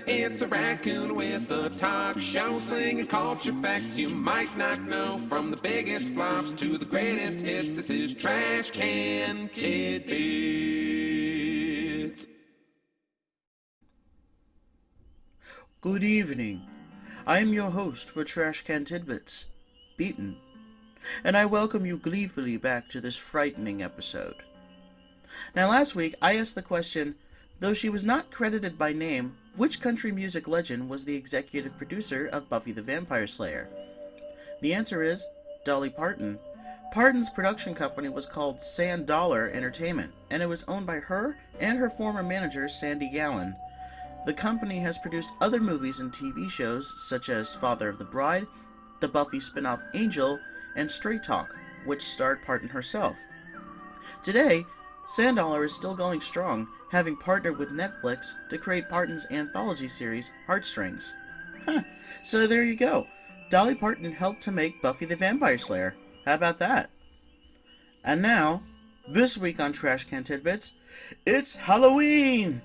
It's a raccoon with a talk show slinging culture facts you might not know. From the biggest flops to the greatest hits, this is Trash Can Tidbits. Good evening. I am your host for Trash Can Tidbits, Beaton, and I welcome you gleefully back to this frightening episode. Now last week I asked the question, though she was not credited by name, which country music legend was the executive producer of Buffy the Vampire Slayer? The answer is Dolly Parton. Parton's production company was called Sand Dollar Entertainment, and it was owned by her and her former manager, Sandy Gallen. The company has produced other movies and TV shows such as Father of the Bride, the Buffy spin-off Angel, and Straight Talk, which starred Parton herself. Today, Sand Dollar is still going strong, having partnered with Netflix to create Parton's anthology series, Heartstrings. So there you go. Dolly Parton helped to make Buffy the Vampire Slayer. How about that? And now, this week on Trash Can Tidbits, it's Halloween!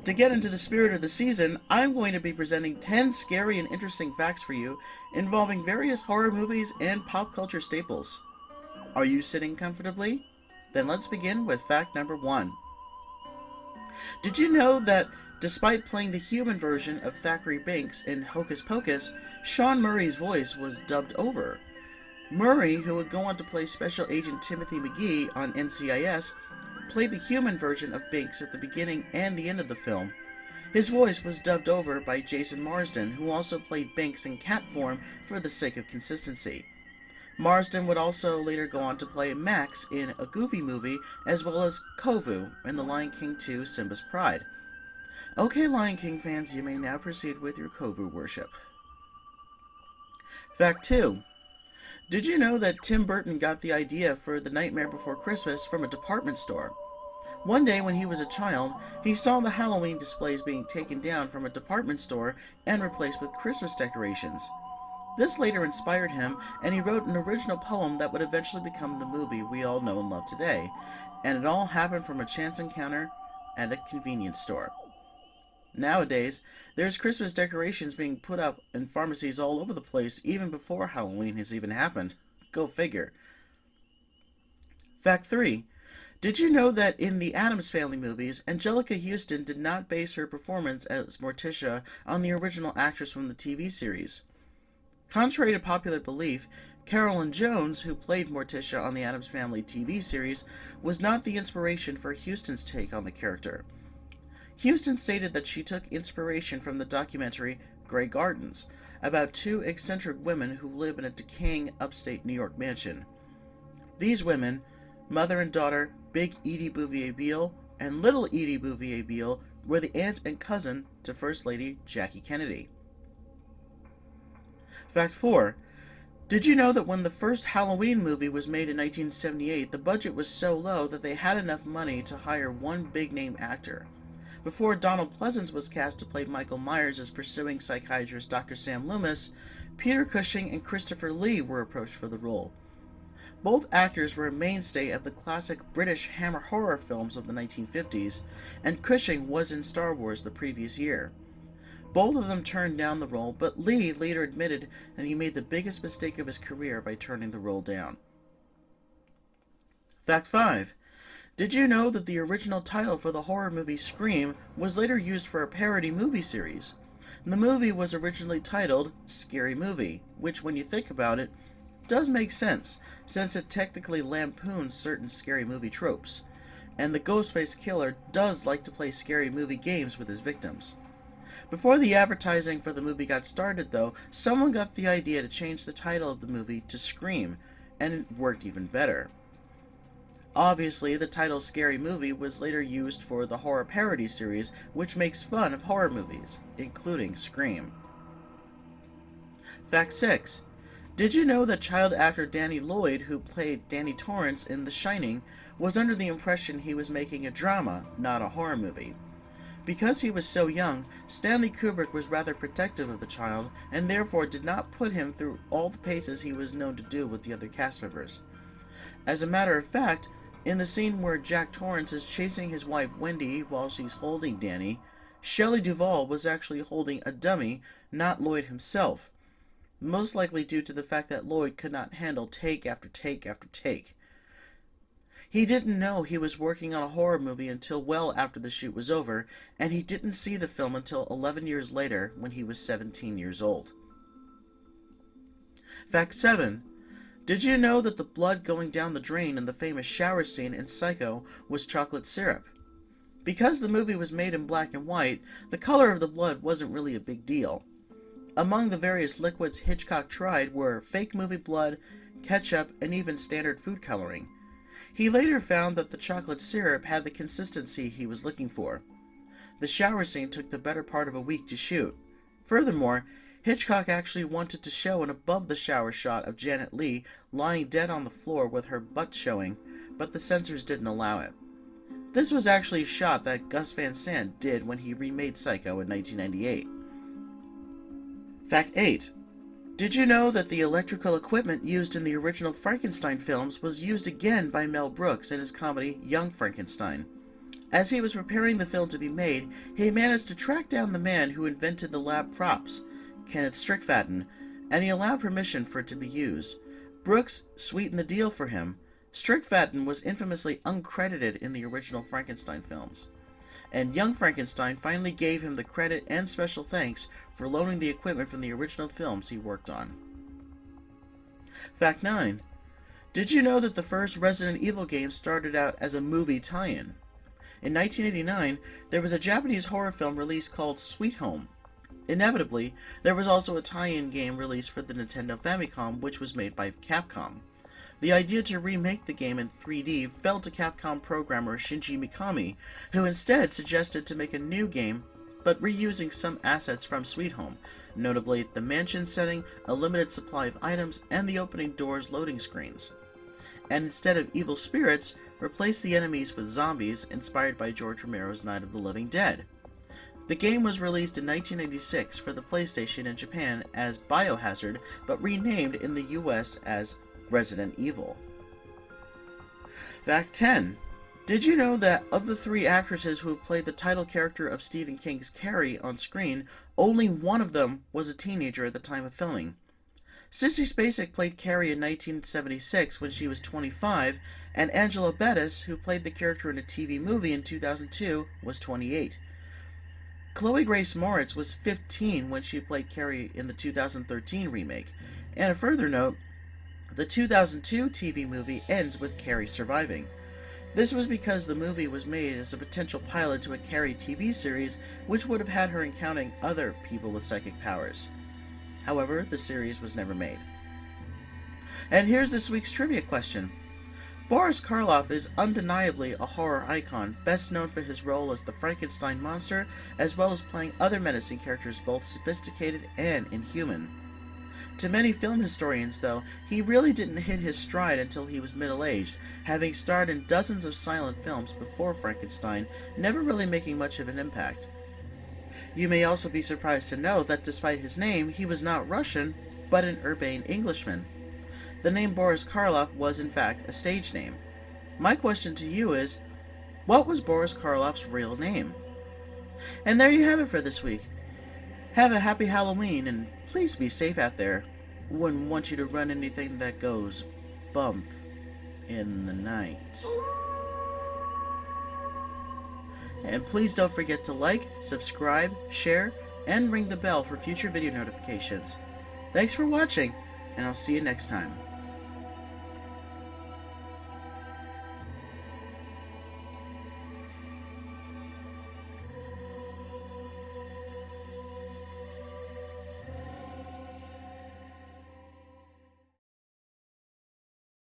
To get into the spirit of the season, I'm going to be presenting 10 scary and interesting facts for you involving various horror movies and pop culture staples. Are you sitting comfortably? Then let's begin with fact number 1. Did you know that despite playing the human version of Thackeray Binx in Hocus Pocus, Sean Murray's voice was dubbed over? Murray, who would go on to play Special Agent Timothy McGee on NCIS, played the human version of Binx at the beginning and the end of the film. His voice was dubbed over by Jason Marsden, who also played Binx in cat form for the sake of consistency. Marsden would also later go on to play Max in a Goofy movie, as well as Kovu in The Lion King 2: Simba's Pride. Okay, Lion King fans, you may now proceed with your Kovu worship. Fact 2. Did you know that Tim Burton got the idea for The Nightmare Before Christmas from a department store? One day when he was a child, he saw the Halloween displays being taken down from a department store and replaced with Christmas decorations. This later inspired him, and he wrote an original poem that would eventually become the movie we all know and love today. And it all happened from a chance encounter at a convenience store. Nowadays, there's Christmas decorations being put up in pharmacies all over the place even before Halloween has even happened. Go figure. Fact 3. Did you know that in the Addams Family movies, Angelica Houston did not base her performance as Morticia on the original actress from the TV series? Contrary to popular belief, Carolyn Jones, who played Morticia on the Addams Family TV series, was not the inspiration for Houston's take on the character. Houston stated that she took inspiration from the documentary Grey Gardens, about two eccentric women who live in a decaying upstate New York mansion. These women, mother and daughter Big Edie Bouvier Beale and Little Edie Bouvier Beale, were the aunt and cousin to First Lady Jackie Kennedy. Fact 4. Did you know that when the first Halloween movie was made in 1978, the budget was so low that they had enough money to hire one big-name actor? Before Donald Pleasence was cast to play Michael Myers as pursuing psychiatrist Dr. Sam Loomis, Peter Cushing and Christopher Lee were approached for the role. Both actors were a mainstay of the classic British Hammer horror films of the 1950s, and Cushing was in Star Wars the previous year. Both of them turned down the role, but Lee later admitted that he made the biggest mistake of his career by turning the role down. Fact 5. Did you know that the original title for the horror movie Scream was later used for a parody movie series? The movie was originally titled Scary Movie, which, when you think about it, does make sense, since it technically lampoons certain scary movie tropes. And the Ghostface Killer does like to play scary movie games with his victims. Before the advertising for the movie got started, though, someone got the idea to change the title of the movie to Scream, and it worked even better. Obviously, the title Scary Movie was later used for the horror parody series, which makes fun of horror movies, including Scream. Fact 6. Did you know that child actor Danny Lloyd, who played Danny Torrance in The Shining, was under the impression he was making a drama, not a horror movie? Because he was so young, Stanley Kubrick was rather protective of the child, and therefore did not put him through all the paces he was known to do with the other cast members. As a matter of fact, in the scene where Jack Torrance is chasing his wife Wendy while she's holding Danny, Shelley Duvall was actually holding a dummy, not Lloyd himself, most likely due to the fact that Lloyd could not handle take after take after take. He didn't know he was working on a horror movie until well after the shoot was over, and he didn't see the film until 11 years later when he was 17 years old. Fact 7. Did you know that the blood going down the drain in the famous shower scene in Psycho was chocolate syrup? Because the movie was made in black and white, the color of the blood wasn't really a big deal. Among the various liquids Hitchcock tried were fake movie blood, ketchup, and even standard food coloring. He later found that the chocolate syrup had the consistency he was looking for. The shower scene took the better part of a week to shoot. Furthermore, Hitchcock actually wanted to show an above-the-shower shot of Janet Leigh lying dead on the floor with her butt showing, but the censors didn't allow it. This was actually a shot that Gus Van Sant did when he remade Psycho in 1998. Fact 8. Did you know that the electrical equipment used in the original Frankenstein films was used again by Mel Brooks in his comedy Young Frankenstein? As he was preparing the film to be made, he managed to track down the man who invented the lab props, Kenneth Strickfaden, and he allowed permission for it to be used. Brooks sweetened the deal for him. Strickfaden was infamously uncredited in the original Frankenstein films, and Young Frankenstein finally gave him the credit and special thanks for loaning the equipment from the original films he worked on. Fact 9. Did you know that the first Resident Evil game started out as a movie tie-in? In 1989, there was a Japanese horror film released called Sweet Home. Inevitably, there was also a tie-in game released for the Nintendo Famicom, which was made by Capcom. The idea to remake the game in 3D fell to Capcom programmer Shinji Mikami, who instead suggested to make a new game, but reusing some assets from Sweet Home, notably the mansion setting, a limited supply of items, and the opening doors loading screens. And instead of evil spirits, replace the enemies with zombies inspired by George Romero's Night of the Living Dead. The game was released in 1986 for the PlayStation in Japan as Biohazard, but renamed in the US as Resident Evil. Fact 10. Did you know that of the 3 actresses who played the title character of Stephen King's Carrie on screen, only one of them was a teenager at the time of filming? Sissy Spacek played Carrie in 1976 when she was 25, and Angela Bettis, who played the character in a TV movie in 2002, was 28. Chloe Grace Moritz was 15 when she played Carrie in the 2013 remake. And a further note, the 2002 TV movie ends with Carrie surviving. This was because the movie was made as a potential pilot to a Carrie TV series, which would have had her encountering other people with psychic powers. However, the series was never made. And here's this week's trivia question. Boris Karloff is undeniably a horror icon, best known for his role as the Frankenstein monster, as well as playing other menacing characters both sophisticated and inhuman. To many film historians, though, he really didn't hit his stride until he was middle-aged, having starred in dozens of silent films before Frankenstein, never really making much of an impact. You may also be surprised to know that despite his name, he was not Russian, but an urbane Englishman. The name Boris Karloff was in fact a stage name. My question to you is, what was Boris Karloff's real name? And there you have it for this week. Have a happy Halloween, and please be safe out there. Wouldn't want you to run anything that goes bump in the night. And please don't forget to like, subscribe, share, and ring the bell for future video notifications. Thanks for watching, and I'll see you next time.